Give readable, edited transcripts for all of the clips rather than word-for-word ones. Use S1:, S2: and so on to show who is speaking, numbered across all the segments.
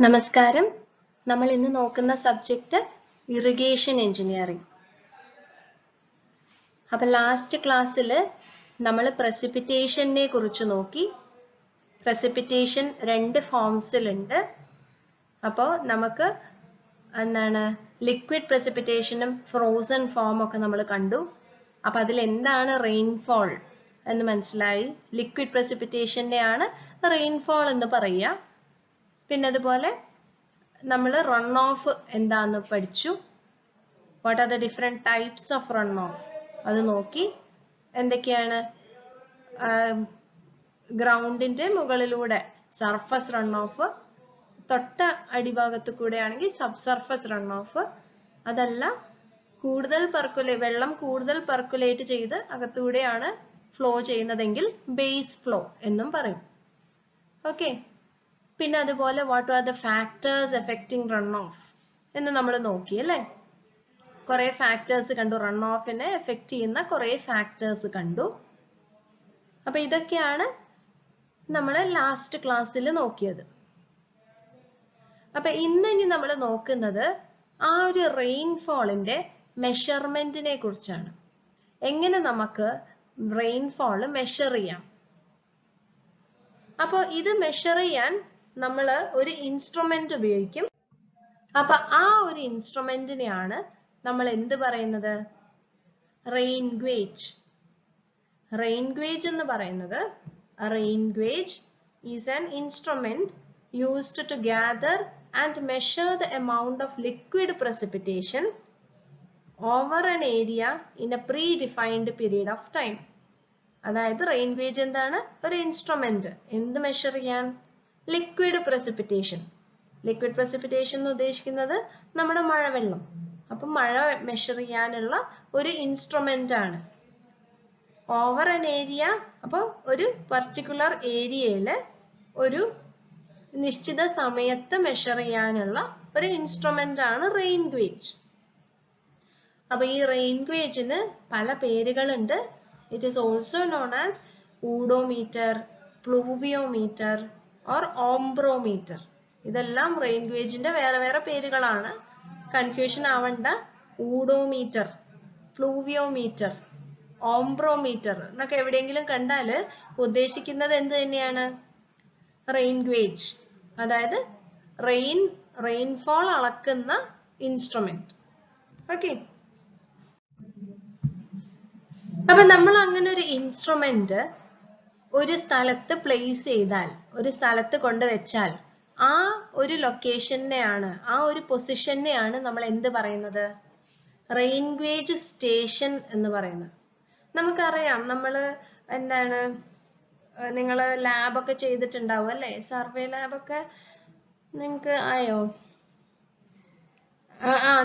S1: നമസ്കാരം. നമ്മൾ ഇന്ന് നോക്കുന്ന സബ്ജക്റ്റ് ഇറിഗേഷൻ എഞ്ചിനീയറിംഗ്. അപ്പോൾ ലാസ്റ്റ് ക്ലാസ്സിൽ നമ്മൾ പ്രസിപ്പിറ്റേഷനെ കുറിച്ച് നോക്കി. പ്രസിപ്പിറ്റേഷൻ രണ്ട് ഫോംസിലുണ്ട്. അപ്പോൾ നമുക്ക് എന്താണ് ലിക്വിഡ് പ്രസിപ്പിറ്റേഷനും ഫ്രോസൺ ഫോം ഒക്കെ നമ്മൾ കണ്ടു. അപ്പോൾ അതിൽ എന്താണ് റെയിൻഫോൾ എന്ന് മനസ്സിലായി. ലിക്വിഡ് പ്രസിപ്പിറ്റേഷനെയാണ് റെയിൻഫോൾ എന്ന് പറയുക. പിന്നെ അതുപോലെ നമ്മൾ റൺ ഓഫ് എന്താന്ന് പഠിച്ചു. What are the different types of run off അത് നോക്കി. എന്തൊക്കെയാണ് ഗ്രൗണ്ടിന്റെ മുകളിലൂടെ സർഫസ് റൺ ഓഫ്, തൊട്ട അടിഭാഗത്ത് കൂടെ ആണെങ്കിൽ സബ് സർഫസ് റൺ ഓഫ്, അതല്ല കൂടുതൽ വെള്ളം കൂടുതൽ പെർക്കുലേറ്റ് ചെയ്ത് അകത്തൂടെയാണ് ഫ്ലോ ചെയ്യുന്നതെങ്കിൽ ബേസ് ഫ്ലോ എന്നും പറയും. ഓക്കെ. പിന്നെ അതുപോലെ what are the factors affecting run off എന്ന് നമ്മൾ നോക്കി അല്ലേ. കുറെ ഫാക്ടേഴ്സ് കണ്ടു, റൺ ഓഫിനെ എഫക്റ്റ് ചെയ്യുന്ന കുറെ ഫാക്ടേഴ്സ് കണ്ടു. അപ്പൊ ഇതൊക്കെയാണ് നമ്മൾ ലാസ്റ്റ് ക്ലാസ്സിൽ നോക്കിയത്. അപ്പൊ ഇനി നമ്മൾ നോക്കുന്നത് ആ ഒരു റെയിൻഫോളിന്റെ മെഷർമെന്റിനെ കുറിച്ചാണ്. എങ്ങനെ നമുക്ക് റെയിൻഫോൾ മെഷർ ചെയ്യാം. അപ്പോൾ ഇത് മെഷർ ചെയ്യാൻ നമ്മൾ ഒരു ഇൻസ്ട്രുമെന്റ് ഉപയോഗിക്കും. അപ്പൊ ആ ഒരു ഇൻസ്ട്രുമെന്റിനെയാണ് നമ്മൾ എന്ത് പറയുന്നത്? Rain gauge. റെയിൻ ഗേജ് എന്ന് പറയുന്നത്, rain gauge is an instrument used to gather and measure the amount of liquid precipitation over an area in a pre defined period of time. അതായത് റെയിൻ ഗേജ് എന്താണ്? ഒരു instrument. എന്ത് measure ചെയ്യാൻ? Liquid precipitation. Liquid precipitation എന്ന് ഉദ്ദേശിക്കുന്നത് നമ്മുടെ മഴവെള്ളം. അപ്പൊ മഴ മെഷർ ചെയ്യാനുള്ള ഒരു ഇൻസ്ട്രുമെന്റ് ആണ്. ഓവർ ആൻ ഏരിയ, അപ്പോൾ ഒരു പർട്ടിക്കുലർ ഏരിയയില് ഒരു നിശ്ചിത സമയത്ത് മെഷർ ചെയ്യാനുള്ള ഒരു ഇൻസ്ട്രുമെന്റ് ആണ് റെയിൻ ഗേജ്. അപ്പൊ ഈ റെയിൻ ഗേജിന് പല പേരുകളുണ്ട്. It is also known as odometer, pluviometer or ombrometer. ഇതെല്ലാം റെയിൻ ഗേജിന്റെ വേറെ വേറെ പേരുകളാണ്. കൺഫ്യൂഷൻ ആവണ്ട. ഓഡോമീറ്റർ, പ്ലൂവിയോമീറ്റർ, ഓംബ്രോമീറ്റർ എന്നൊക്കെ എവിടെയെങ്കിലും കണ്ടാല് ഉദ്ദേശിക്കുന്നത് എന്ത് തന്നെയാണ്? റെയിൻ ഗേജ്, അതായത് റെയിൻഫോൾ അളക്കുന്ന ഇൻസ്ട്രുമെന്റ്. ഓക്കെ. അപ്പൊ നമ്മൾ അങ്ങനെ ഒരു ഇൻസ്ട്രുമെന്റ് ഒരു സ്ഥലത്ത് പ്ലേസ് ചെയ്താൽ, ഒരു സ്ഥലത്ത് കൊണ്ടുവച്ചാൽ, ആ ഒരു ലൊക്കേഷനെയാണ്, ആ ഒരു പൊസിഷനെയാണ് നമ്മൾ എന്ത് പറയുന്നത്? റെയിൻ ഗേജ് സ്റ്റേഷൻ എന്ന് പറയുന്നത്. നമുക്കറിയാം, നമ്മള് എന്താണ്, നിങ്ങള് ലാബൊക്കെ ചെയ്തിട്ടുണ്ടാവും അല്ലെ? സർവേ ലാബൊക്കെ നിങ്ങക്ക് ആയോ?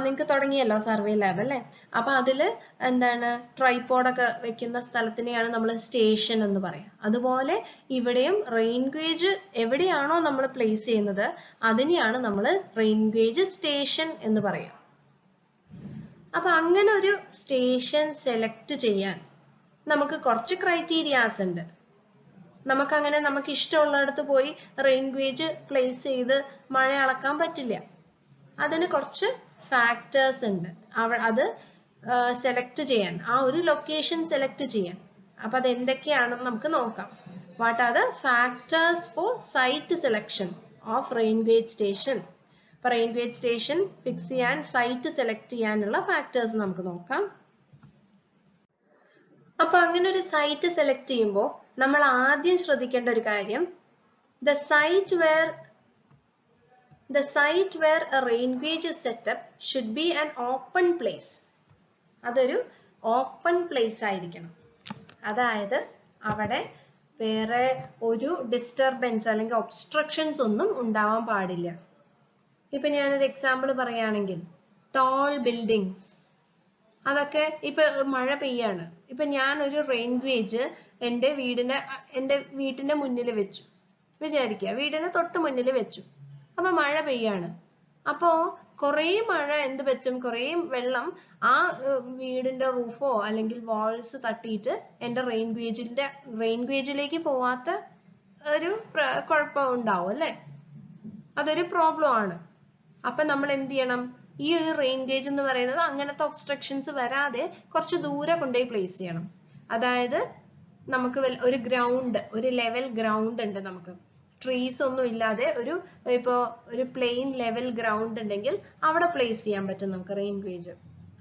S1: നിങ്ങക്ക് തുടങ്ങിയല്ലോ സർവേ ലാബ് അല്ലെ? അപ്പൊ അതില് എന്താണ്, ട്രൈപോഡൊക്കെ വെക്കുന്ന സ്ഥലത്തിനെയാണ് നമ്മൾ സ്റ്റേഷൻ എന്ന് പറയാം. അതുപോലെ ഇവിടെയും റെയിൻ ഗേജ് എവിടെയാണോ നമ്മൾ പ്ലേസ് ചെയ്യുന്നത് അതിനെയാണ് നമ്മൾ റെയിൻ ഗേജ് സ്റ്റേഷൻ എന്ന് പറയാം. അപ്പൊ അങ്ങനെ ഒരു സ്റ്റേഷൻ സെലക്ട് ചെയ്യാൻ നമുക്ക് കുറച്ച് ക്രൈറ്റീരിയാസ് ഉണ്ട്. നമുക്കങ്ങനെ നമുക്ക് ഇഷ്ടമുള്ളിടത്ത് പോയി റെയിൻ ഗേജ് പ്ലേസ് ചെയ്ത് മഴ അളക്കാൻ പറ്റില്ല. അതിന് കുറച്ച് ഫാക്ടേഴ്സ് ഉണ്ട്. അത് സെലക്ട് ചെയ്യാൻ, ആ ഒരു ലൊക്കേഷൻ സെലക്ട് ചെയ്യാൻ. അപ്പൊ അത് എന്തൊക്കെയാണെന്ന് നമുക്ക് നോക്കാം. What are the factors for site selection of rain gauge station. അപ്പൊ റെയിൻ ഗേജ് സ്റ്റേഷൻ ഫിക്സ് ചെയ്യാൻ, സൈറ്റ് സെലക്ട് ചെയ്യാനുള്ള ഫാക്ടേഴ്സ് നമുക്ക് നോക്കാം. അപ്പൊ അങ്ങനെ ഒരു സൈറ്റ് സെലക്ട് ചെയ്യുമ്പോൾ നമ്മൾ ആദ്യം ശ്രദ്ധിക്കേണ്ട ഒരു കാര്യം, the site where a rain gauge is set up should be an open place. അതൊരു ഓപ്പൺ പ്ലേസ് ആയിരിക്കണം. അതായത് അവിടെ വേറെ ഒരു ഡിസ്റ്റർബൻസ് അല്ലെങ്കിൽ ഒബ്സ്ട്രക്ഷൻസ് ഒന്നും ഉണ്ടാവാൻ പാടില്ല. ഇപ്പൊ ഞാനൊരു എക്സാമ്പിൾ പറയുകയാണെങ്കിൽ, ടോൾ ബിൽഡിങ്സ്, അതൊക്കെ ഇപ്പൊ മഴ പെയ്യാണ്. ഇപ്പൊ ഞാൻ ഒരു റെയിൻ ഗേജ് എൻ്റെ വീട്ടിന്റെ മുന്നിൽ വെച്ചു വിചാരിക്കുക, വീടിന് തൊട്ട് മുന്നിൽ വെച്ചു. അപ്പൊ മഴ പെയ്യാണ്. അപ്പോ കുറെ മഴ എന്ത് പറ്റും, കുറെ വെള്ളം ആ വീടിന്റെ റൂഫോ അല്ലെങ്കിൽ വാൾസ് തട്ടിയിട്ട് എൻ്റെ റെയിൻ ഗേജിലേക്ക് പോവാത്ത ഒരു കുഴപ്പം ഉണ്ടാവും അല്ലെ? അതൊരു പ്രോബ്ലം ആണ്. അപ്പൊ നമ്മൾ എന്ത് ചെയ്യണം? ഈ ഒരു റെയിൻ ഗേജ് എന്ന് പറയുന്നത് അങ്ങനത്തെ ഒബ്സ്ട്രക്ഷൻസ് വരാതെ കുറച്ച് ദൂരെ കൊണ്ടുപോയി പ്ലേസ് ചെയ്യണം. അതായത് നമുക്ക് ഒരു ഗ്രൗണ്ട്, ഒരു ലെവൽ ഗ്രൗണ്ട് ഉണ്ട്, നമുക്ക് ട്രീസ് ഒന്നും ഇല്ലാതെ ഇപ്പോ ഒരു പ്ലെയിൻ ലെവൽ ഗ്രൗണ്ട് ഉണ്ടെങ്കിൽ അവിടെ പ്ലേസ് ചെയ്യാൻ പറ്റും നമുക്ക് റെയിൻ ഗേജ്.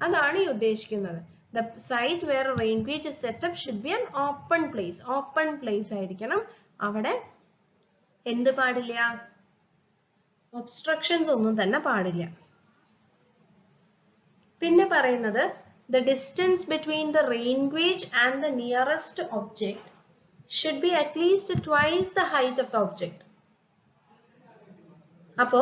S1: അതാണ് ഈ ഉദ്ദേശിക്കുന്നത്. The site where a rain gauge is set up should be an open place. Open place ആയിരിക്കണം. അവിടെ എന്ത് പാടില്ല? ഒബ്സ്ട്രക്ഷൻസ് ഒന്നും തന്നെ പാടില്ല. പിന്നെ പറയുന്നത് the distance between the rain gauge and the nearest object should be at least twice the height of the object. അപ്പോ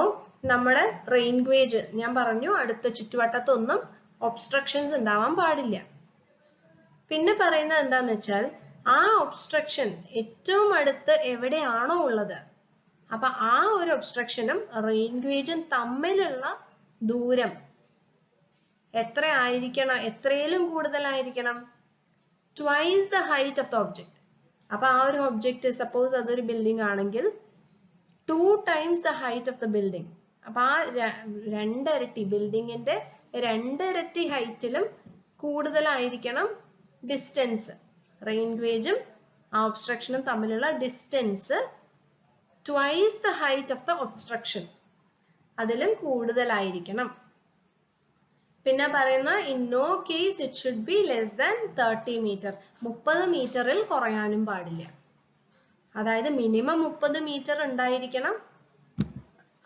S1: നമ്മുടെ റെയിൻ ഗേജ് ഞാൻ പറഞ്ഞു അടുത്ത ചുറ്റുവട്ടത്തൊന്നും ഒബ്സ്ട്രക്ഷൻസ് ഉണ്ടാവാൻ പാടില്ല. പിന്നെ പറയുന്നത് എന്താന്ന് വെച്ചാൽ ആ ഒബ്സ്ട്രക്ഷൻ ഏറ്റവും അടുത്ത് എവിടെയാണോ ഉള്ളത്, അപ്പൊ ആ ഒരു ഒബ്സ്ട്രക്ഷനും റെയിൻ ഗേജും തമ്മിലുള്ള ദൂരം എത്ര ആയിരിക്കണം? എത്രയിലും കൂടുതലായിരിക്കണം? Twice the height of the object. അപ്പൊ ആ ഒരു ഒബ്ജക്റ്റ് സപ്പോസ് അതൊരു ബിൽഡിംഗ് ആണെങ്കിൽ 2 times the height of the building. അപ്പൊ ആ രണ്ടിരട്ടി, ബിൽഡിങ്ങിന്റെ രണ്ടിരട്ടി ഹൈറ്റിലും കൂടുതലായിരിക്കണം ഡിസ്റ്റൻസ്. റെയിൻ ഗേജും ആ ഒബ്സ്ട്രക്ഷനും തമ്മിലുള്ള distance twice the height of the obstruction, അതിലും കൂടുതലായിരിക്കണം. പിന്നെ പറയുന്ന in no case it should be less than 30 metre. 30 മീറ്ററിൽ കുറയാനും പാടില്ല. അതായത് മിനിമം 30 മീറ്റർ ഉണ്ടായിരിക്കണം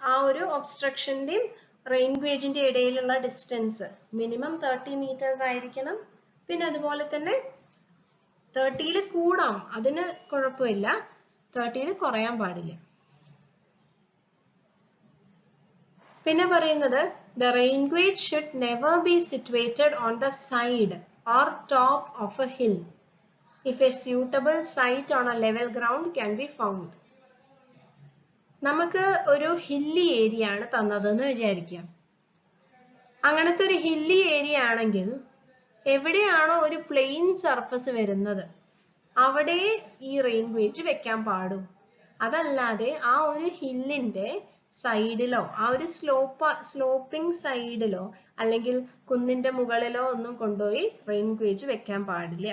S1: ആ ഒരു ഒബ്സ്ട്രക്ഷന്റെയും റെയിൻ ഗേജിന്റെ ഇടയിലുള്ള ഡിസ്റ്റൻസ്. മിനിമം 30 മീറ്റേഴ്സ് ആയിരിക്കണം. പിന്നെ അതുപോലെ തന്നെ 30യിൽ കൂടാം, അതിന് കുഴപ്പമില്ല, 30യിൽ കുറയാൻ പാടില്ല. പിന്നെ പറയുന്നത് the rain gauge should never be situated on the side or top of a hill if a suitable site on a level ground can be found. നമുക്ക് ഒരു ഹില്ലി ഏരിയ ആണ് തന്നതെന്ന് വിചാരിക്കാം. അങ്ങനത്തെ ഒരു ഹില്ലി ഏരിയ ആണെങ്കിൽ എവിടെയാണോ ഒരു പ്ലെയിൻ സർഫസ് വരുന്നത് അവിടെ ഈ റെയിൻ ഗേജ് വെക്കാൻ പാടും. അതല്ലാതെ ആ ഒരു ഹില്ലിന്റെ സൈഡിലോ ആ ഒരു സ്ലോപ്പിംഗ് സൈഡിലോ അല്ലെങ്കിൽ കുന്നിന്റെ മുകളിലോ ഒന്നും കൊണ്ടുപോയി റെയിൻ ഗേജ് വെക്കാൻ പാടില്ല.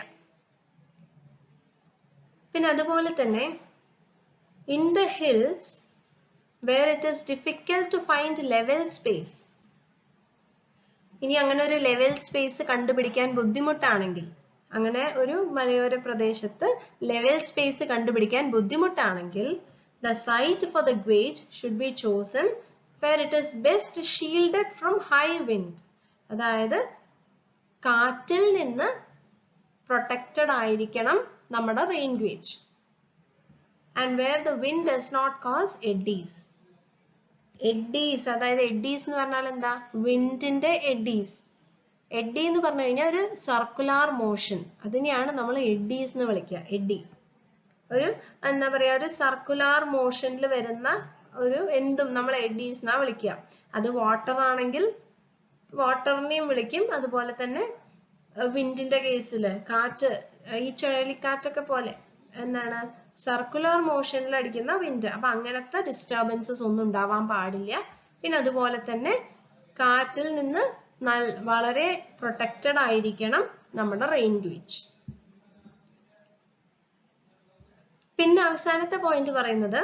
S1: പിന്നെ അതുപോലെ തന്നെ in the hills where it is difficult to find level space, ഇനി അങ്ങനെ ഒരു ലെവൽ സ്പേസ് കണ്ടുപിടിക്കാൻ ബുദ്ധിമുട്ടാണെങ്കിൽ, അങ്ങനെ ഒരു മലയോര പ്രദേശത്ത് ലെവൽ സ്പേസ് കണ്ടുപിടിക്കാൻ ബുദ്ധിമുട്ടാണെങ്കിൽ the site for the gauge should be chosen where it is best shielded from high wind. അതായത് കാറ്റിൽ നിന്ന് പ്രൊട്ടക്റ്റഡ് ആയിരിക്കണം നമ്മുടെ rain gauge. and where the wind does not cause eddies. eddies അതായത് eddies എന്ന് പറഞ്ഞാൽ എന്താ? വിൻഡിന്റെ eddies. eddy എന്ന് പറഞ്ഞു കഴിഞ്ഞാൽ ഒരു സർക്കുലാർ മോഷൻ, അതിനെയാണ് നമ്മൾ eddies എന്ന് വിളിക്കുക. eddy ഒരു എന്താ പറയാ, ഒരു സർക്കുലാർ മോഷനിൽ വരുന്ന ഒരു എന്തും നമ്മൾ eddies എന്നാ വിളിക്കുക. അത് വാട്ടർ ആണെങ്കിൽ വാട്ടറിനെയും വിളിക്കും. അതുപോലെ തന്നെ വിൻഡിന്റെ കേസില് കാറ്റ്, ഈ ചുഴലിക്കാറ്റൊക്കെ പോലെ എന്താണ് സർക്കുലർ മോഷനിൽ അടിക്കുന്ന വിൻഡ്. അപ്പൊ അങ്ങനത്തെ ഡിസ്റ്റർബൻസസ് ഒന്നും ഉണ്ടാവാൻ പാടില്ല. പിന്നെ അതുപോലെ തന്നെ കാറ്റിൽ നിന്ന് വളരെ പ്രൊട്ടക്റ്റഡ് ആയിരിക്കണം നമ്മുടെ റെയിൻ ഗേജ്. പിന്നെ അവസാനത്തെ പോയിന്റ് പറയുന്നത്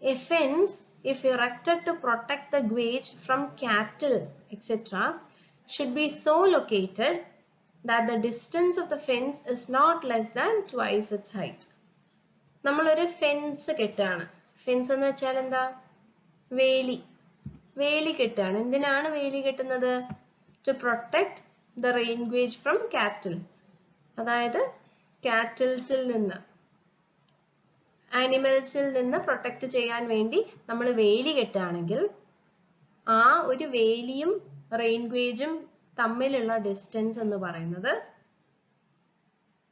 S1: a fence if erected to protect the gauge from cattle etc should be so located that the distance of the fence is not less than twice its height. നമ്മളൊരു fence കെട്ടാണ്. Fence എന്ന് വെച്ചാൽ എന്താ? വേലി കെട്ടാണ്. എന്തിനാണ് വേലി കെട്ടുന്നത്? To protect the rain gauge from കാറ്റിൽ. അതായത് കാറ്റിൽസിൽ നിന്ന്, ആനിമൽസിൽ നിന്ന് പ്രൊട്ടക്ട് ചെയ്യാൻ വേണ്ടി നമ്മൾ വേലി കെട്ടുകയാണെങ്കിൽ ആ ഒരു വേലിയും റെയിൻ ഗേജും തമ്മിലുള്ള ഡിസ്റ്റൻസ് എന്ന് പറയുന്നത്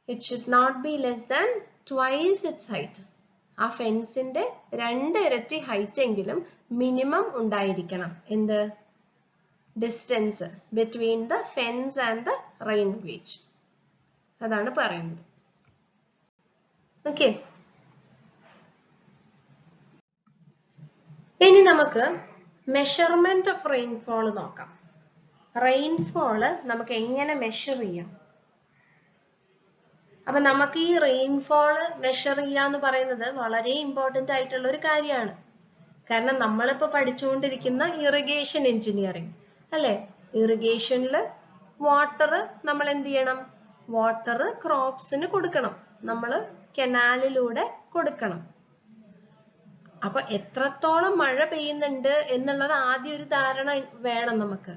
S1: it should not be less than twice its height. ആ ഫെൻസിന്റെ 2 ഇരട്ടി ഹൈറ്റ് എങ്കിലും മിനിമം ഉണ്ടായിരിക്കണം. എന്ത്? Distance between the fence and the rain gauge. അതാണ് പറയുന്നത്. ഓക്കെ. ഇനി നമുക്ക് മെഷർമെന്റ് ഓഫ് റെയിൻഫോൾ നോക്കാം. റെയിൻഫോള് നമുക്ക് എങ്ങനെ മെഷർ ചെയ്യാം? അപ്പൊ നമുക്ക് ഈ റെയിൻഫോള് മെഷർ ചെയ്യാന്ന് പറയുന്നത് വളരെ ഇമ്പോർട്ടന്റ് ആയിട്ടുള്ള ഒരു കാര്യമാണ്. കാരണം നമ്മളിപ്പോ പഠിച്ചുകൊണ്ടിരിക്കുന്ന ഇറിഗേഷൻ എഞ്ചിനീയറിംഗ് അല്ലെ? ഇറിഗേഷനിൽ വാട്ടർ നമ്മൾ എന്ത് ചെയ്യണം? വാട്ടർ ക്രോപ്സിന് കൊടുക്കണം. നമ്മൾ കനാലിലൂടെ കൊടുക്കണം. അപ്പൊ എത്രത്തോളം മഴ പെയ്യുന്നുണ്ട് എന്നുള്ളത് ആദ്യം ഒരു ധാരണ വേണം നമുക്ക്.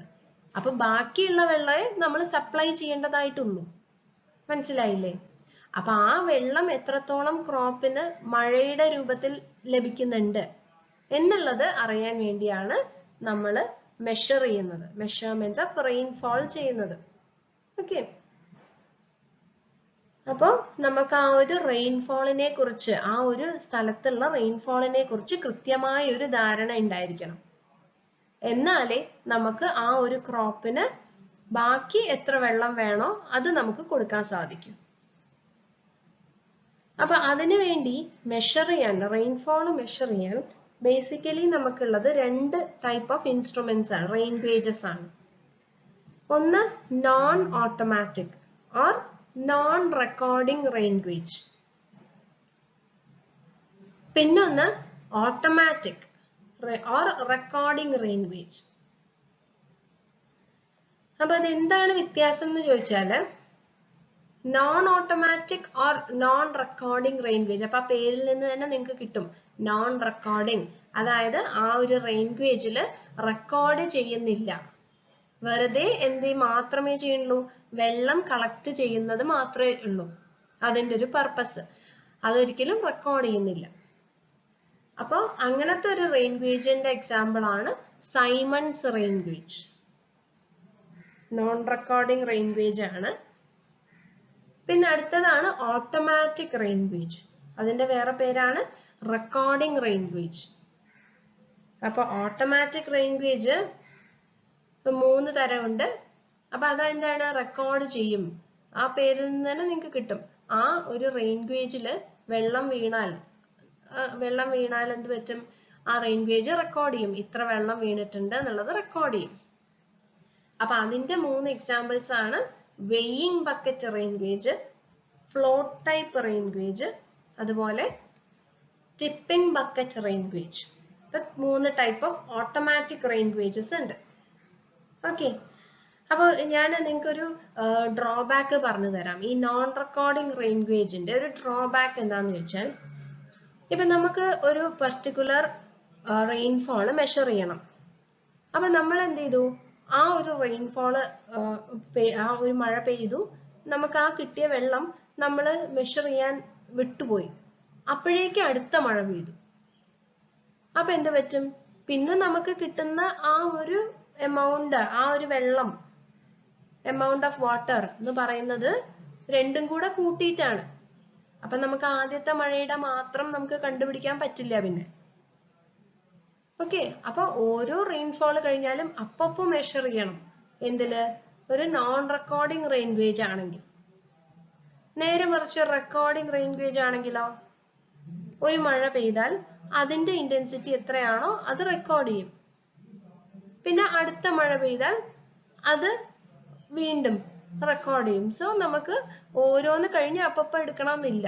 S1: അപ്പൊ ബാക്കിയുള്ള വെള്ളമേ നമ്മൾ സപ്ലൈ ചെയ്യേണ്ടതായിട്ടുള്ളൂ. മനസ്സിലായില്ലേ? അപ്പൊ ആ വെള്ളം എത്രത്തോളം ക്രോപ്പിന് മഴയുടെ രൂപത്തിൽ ലഭിക്കുന്നുണ്ട് എന്നുള്ളത് അറിയാൻ വേണ്ടിയാണ് നമ്മൾ മെഷർ ചെയ്യുന്നത്, മെഷർമെന്റ് ഓഫ് റെയിൻഫോൾ ചെയ്യുന്നത്. ഓക്കെ, അപ്പൊ നമുക്ക് ആ ഒരു റെയിൻഫോളിനെ കുറിച്ച്, ആ ഒരു സ്ഥലത്തുള്ള റെയിൻഫോളിനെ കുറിച്ച് കൃത്യമായ ഒരു ധാരണ ഉണ്ടായിരിക്കണം. എന്നാലേ നമുക്ക് ആ ഒരു ക്രോപ്പിന് ബാക്കി എത്ര വെള്ളം വേണോ അത് നമുക്ക് കൊടുക്കാൻ സാധിക്കും. അപ്പൊ അതിനു വേണ്ടി മെഷർ ചെയ്യാൻ, റെയിൻഫോൾ മെഷർ ചെയ്യാൻ ബേസിക്കലി നമുക്കുള്ളത് 2 ടൈപ്പ് ഓഫ് ഇൻസ്ട്രുമെന്റ്സ് ആണ്, റെയിൻ ഗേജസ് ആണ്. ഒന്ന് non automatic or non recording rain gauge. പിന്നൊന്ന് automatic or recording rain gauge. അപ്പൊ അതെന്താണ് വ്യത്യാസം എന്ന് ചോദിച്ചാല്, non automatic or non recording rain gauge, അപ്പൊ ആ പേരിൽ നിന്ന് തന്നെ നിങ്ങൾക്ക് കിട്ടും നോൺ റെക്കോർഡിംഗ്. അതായത് ആ ഒരു റെയിൻ ഗേജില് റെക്കോർഡ് ചെയ്യുന്നില്ല, വെറുതെ എന്ത് മാത്രമേ ചെയ്യുള്ളൂ? വെള്ളം കളക്ട് ചെയ്യുന്നത് മാത്രമേ ഉള്ളൂ. അതിന്റെ ഒരു പർപ്പസ്, അതൊരിക്കലും റെക്കോർഡ് ചെയ്യുന്നില്ല. അപ്പൊ അങ്ങനത്തെ ഒരു റെയിൻ ഗേജിന്റെ എക്സാമ്പിൾ ആണ് Symons rain gauge. Non recording rain gauge ആണ്. പിന്നെ അടുത്തതാണ് ഓട്ടോമാറ്റിക് റെയിൻ ഗേജ്. അതിന്റെ വേറെ പേരാണ് റെക്കോർഡിംഗ് റെയിൻ ഗേജ്. അപ്പൊ ഓട്ടോമാറ്റിക് റെയിൻ ഗേജ് 3 തരമുണ്ട്. അപ്പൊ അതെന്താണ്? റെക്കോർഡ് ചെയ്യും. ആ പേരിൽ നിന്ന് തന്നെ നിങ്ങൾക്ക് കിട്ടും. ആ ഒരു റെയിൻ ഗേജില് വെള്ളം വീണാൽ എന്ത് പറ്റും? ആ റെയിൻ ഗേജ് റെക്കോർഡ് ചെയ്യും, ഇത്ര വെള്ളം വീണിട്ടുണ്ട് എന്നുള്ളത് റെക്കോർഡ് ചെയ്യും. അപ്പൊ അതിന്റെ 3 എക്സാമ്പിൾസ് ആണ് weighing bucket rain gauge, float type rain gauge, അതുപോലെ ടിപ്പിംഗ് ബക്കറ്റ് റെയിൻ ഗേജ്. ഇപ്പൊ 3 type of automatic rain gauges ഉണ്ട്. ഓക്കെ, അപ്പൊ ഞാൻ നിങ്ങൾക്കൊരു ഡ്രോബാക്ക് പറഞ്ഞു തരാം. ഈ നോൺ റെക്കോർഡിംഗ് റെയിൻ ഗേജിന്റെ ഒരു ഡ്രോബാക്ക് എന്താന്ന് ചോദിച്ചാൽ, ഇപ്പൊ നമുക്ക് ഒരു പർട്ടിക്കുലർ റെയിൻഫോള് മെഷർ ചെയ്യണം. അപ്പൊ നമ്മൾ എന്ത് ചെയ്തു? ആ ഒരു റെയിൻഫോള്, ആ ഒരു മഴ പെയ്തു, നമുക്ക് ആ കിട്ടിയ വെള്ളം നമ്മൾ മെഷർ ചെയ്യാൻ വിട്ടുപോയി. അപ്പോഴേക്കും അടുത്ത മഴ പെയ്തു. അപ്പൊ എന്ത് പറ്റും? പിന്നെ നമുക്ക് കിട്ടുന്ന ആ ഒരു എമൗണ്ട്, ആ ഒരു വെള്ളം, എമൗണ്ട് ഓഫ് വാട്ടർ എന്ന് പറയുന്നത് രണ്ടും കൂടെ കൂട്ടിയിട്ടാണ്. അപ്പൊ നമുക്ക് ആദ്യത്തെ മഴയുടെ മാത്രം നമുക്ക് കണ്ടുപിടിക്കാൻ പറ്റില്ല പിന്നെ. ഓക്കെ, അപ്പൊ ഓരോ റെയിൻഫോൾ കഴിഞ്ഞാലും അപ്പപ്പോ മെഷർ ചെയ്യണം. എന്തില്? ഒരു നോൺ റെക്കോർഡിംഗ് റെയിൻ ഗേജ് ആണെങ്കിൽ. നേരെ മറിച്ച് റെക്കോർഡിംഗ് റെയിൻ ഗേജ് ആണെങ്കിലോ, ഒരു മഴ പെയ്താൽ അതിന്റെ ഇന്റൻസിറ്റി എത്രയാണോ അത് റെക്കോർഡ് ചെയ്യും. പിന്നെ അടുത്ത മഴ പെയ്താൽ അത് വീണ്ടും റെക്കോർഡ് ചെയ്യും. സോ നമുക്ക് ഓരോന്ന് കഴിഞ്ഞ് അപ്പപ്പോ എടുക്കണമെന്നില്ല.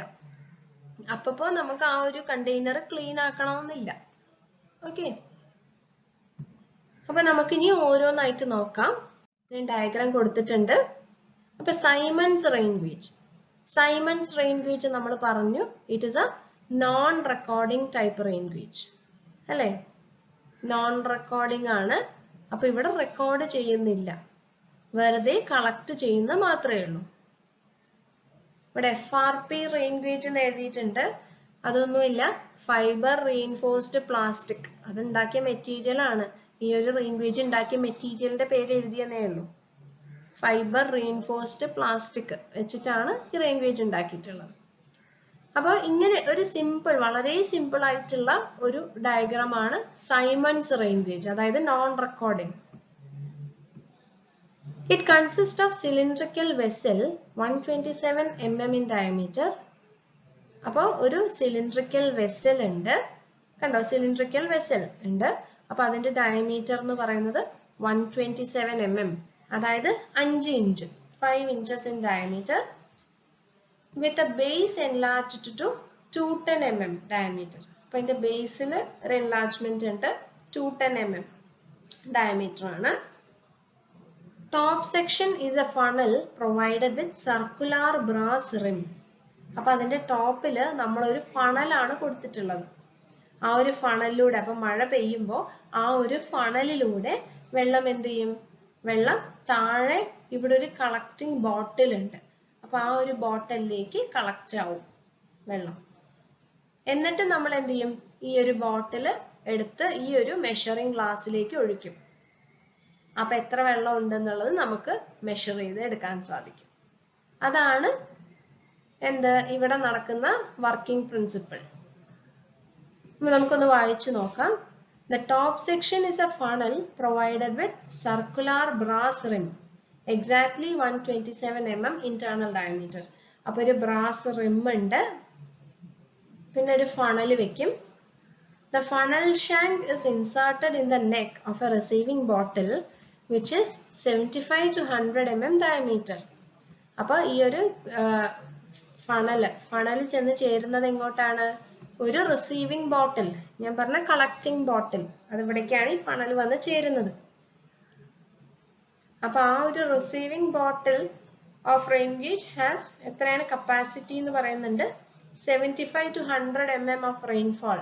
S1: അപ്പപ്പോ നമുക്ക് ആ ഒരു കണ്ടെയ്നർ ക്ലീൻ ആക്കണമെന്നില്ല. ഓക്കെ, അപ്പൊ നമുക്കിനി ഓരോന്നായിട്ട് നോക്കാം. ഞാൻ ഡയഗ്രാം കൊടുത്തിട്ടുണ്ട്. അപ്പൊ Symons rain gauge. Symons rain gauge നമ്മൾ പറഞ്ഞു, it is a non recording type rain gauge അല്ലെ? നോൺ റെക്കോർഡിംഗ് ആണ്. അപ്പൊ ഇവിടെ റെക്കോർഡ് ചെയ്യുന്നില്ല, വെറുതെ കളക്ട് ചെയ്യുന്ന മാത്രമേ ഉള്ളൂ. ഇവിടെ FRP റെയിൻ ഗേജ് എന്ന് എഴുതിയിട്ടുണ്ട്. അതൊന്നുമില്ല, ഫൈബർ റീഇൻഫോഴ്സ്ഡ് പ്ലാസ്റ്റിക്. അത് ഉണ്ടാക്കിയ മെറ്റീരിയൽ ആണ്. ഈ ഒരു റെയിൻ ഗേജ് ഉണ്ടാക്കിയ മെറ്റീരിയലിന്റെ പേര് എഴുതിയെന്നേ ഉള്ളൂ. ഫൈബർ റീഇൻഫോഴ്സ്ഡ് പ്ലാസ്റ്റിക് വെച്ചിട്ടാണ് ഈ റെയിൻ ഗേജ് ഉണ്ടാക്കിയിട്ടുള്ളത്. അപ്പൊ ഇങ്ങനെ ഒരു സിമ്പിൾ, വളരെ സിമ്പിൾ ആയിട്ടുള്ള ഒരു ഡയഗ്രാം ആണ് സൈമൺസ് റെയിൻ ഗേജ്, അതായത് non recording. It consists of cylindrical vessel 127 mm in diameter. അപ്പോൾ ഒരു cylindrical vessel ഉണ്ട്. കണ്ടോ സിലിണ്ടറിക്കൽ വെസൽ ഉണ്ട്. അപ്പൊ അതിന്റെ ഡയമീറ്റർ എന്ന് പറയുന്നത് 127 mm, അതായത് 5 inch, 5 inches in diameter, with a base enlarged to 210 mm diameter. അപ്പൊ ഇതിന്റെ ബേസിൽ ഒരു എൻലാർജ്മെന്റ് ഉണ്ട്, 210 mm diameter ആണ്. Top section is a funnel provided with circular brass rim. അപ്പൊ അതിന്റെ ടോപ്പില് നമ്മൾ ഒരു ഫണലാണ് കൊടുത്തിട്ടുള്ളത്. ആ ഒരു ഫണലിലൂടെ, അപ്പൊ മഴ പെയ്യുമ്പോൾ ആ ഒരു ഫണലിലൂടെ വെള്ളം എന്ത് ചെയ്യും? വെള്ളം താഴെ ഇവിടെ ഒരു കളക്ടിങ് ബോട്ടിൽ ഉണ്ട്. അപ്പൊ ആ ഒരു ബോട്ടിലേക്ക് കളക്ട് ആവും വെള്ളം. എന്നിട്ട് നമ്മൾ എന്ത് ചെയ്യും? ഈ ഒരു ബോട്ടിൽ എടുത്ത് ഈ ഒരു മെഷറിംഗ് ഗ്ലാസ്സിലേക്ക് ഒഴിക്കും. അപ്പൊ എത്ര വെള്ളം ഉണ്ടെന്നുള്ളത് നമുക്ക് മെഷർ ചെയ്ത് എടുക്കാൻ സാധിക്കും. അതാണ് എന്ത് ഇവിടെ നടക്കുന്ന വർക്കിംഗ് പ്രിൻസിപ്പിൾ. നമുക്കൊന്ന് വായിച്ചു നോക്കാം. The top section is a funnel provided with circular brass rim, exactly 127 mm internal diameter. അപ്പൊ ഒരു ബ്രാസ് റിം ഉണ്ട്, പിന്നെ ഒരു ഫണൽ വെക്കും. The funnel shank is inserted in the neck of a receiving bottle which is 75 to 100 mm diameter. അപ്പൊ ഈ ഒരു funnel ചെന്ന് ചേരുന്നത് എങ്ങോട്ടാണ്? ഒരു റിസീവിംഗ് ബോട്ടിൽ, ഞാൻ പറഞ്ഞ കളക്ടിങ് ബോട്ടിൽ, അതിവിടേക്കാണ് ഈ ഫണൽ വന്ന് ചേരുന്നത്. അപ്പൊ ആ ഒരു receiving bottle of rain gauge has എത്രയാണ് കപ്പാസിറ്റി എന്ന് പറയുന്നുണ്ട്? 75 to 100 mm ഓഫ് റെയിൻഫോൾ.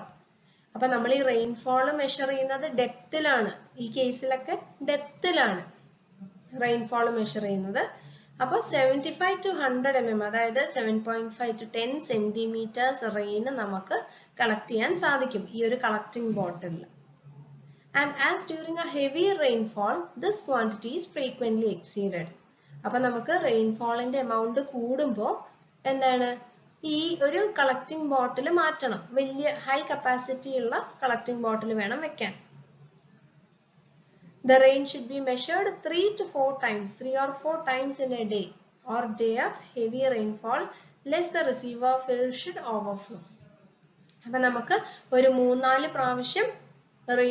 S1: അപ്പൊ നമ്മൾ ഈ റെയിൻഫോൾ മെഷർ ചെയ്യുന്നത് ഡെപ്തിലാണ്. ഈ കേസിലൊക്കെ ഡെപ്തിലാണ് റെയിൻഫോൾ മെഷർ ചെയ്യുന്നത്. അപ്പൊ 75 to 100 mm, അതായത് 7.5 to 10 centimeters റെയിൻ നമുക്ക് കളക്ട് ചെയ്യാൻ സാധിക്കും ഈ ഒരു collecting ബോട്ടിലിൽ. And as during a heavy rainfall, this quantity is frequently exceeded. അപ്പൊ നമുക്ക് റെയിൻഫോളിന്റെ എമൗണ്ട് കൂടുമ്പോൾ എന്താണ്? ഈ ഒരു കളക്ടിങ് ബോട്ടിൽ മാറ്റണം. വലിയ ഹൈ കപ്പാസിറ്റി ഉള്ള കളക്ടിങ് ബോട്ടിൽ വേണം വെക്കാൻ. The rain should be measured 3 or 4 times in a day or day of heavy rainfall, lest the receiver fill should overflow. അപ്പൊ നമുക്ക് ഒരു 3-4 പ്രാവശ്യം,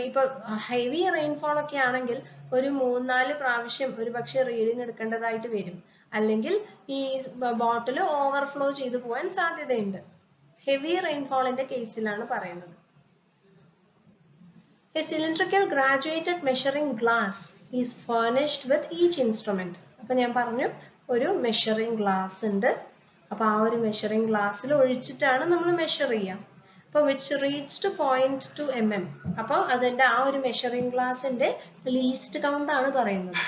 S1: ഇപ്പൊ ഹെവി റെയിൻഫോൾ ഒക്കെ ആണെങ്കിൽ ഒരു 3-4 പ്രാവശ്യം ഒരു പക്ഷെ റീഡിങ് എടുക്കേണ്ടതായിട്ട് വരും. അല്ലെങ്കിൽ ഈ ബോട്ടിൽ ഓവർഫ്ലോ ചെയ്തു പോകാൻ സാധ്യതയുണ്ട്. ഹെവി റെയിൻഫോളിന്റെ കേസിലാണ് പറയുന്നത്. A cylindrical graduated measuring glass is furnished with each instrument. അപ്പൊ ഞാൻ പറഞ്ഞു ഒരു മെഷറിംഗ് ഗ്ലാസ് ഉണ്ട്. അപ്പൊ ആ ഒരു മെഷറിംഗ് ഗ്ലാസ്സിൽ ഒഴിച്ചിട്ടാണ് നമ്മൾ മെഷർ ചെയ്യാം. അപ്പൊ വിച്ച് റീച്ച്ഡ് 0.2 mm. അപ്പൊ അതിന്റെ ആ ഒരു മെഷറിംഗ് ഗ്ലാസിന്റെ ലീസ്റ്റ് കൗണ്ട് ആണ് പറയുന്നത്.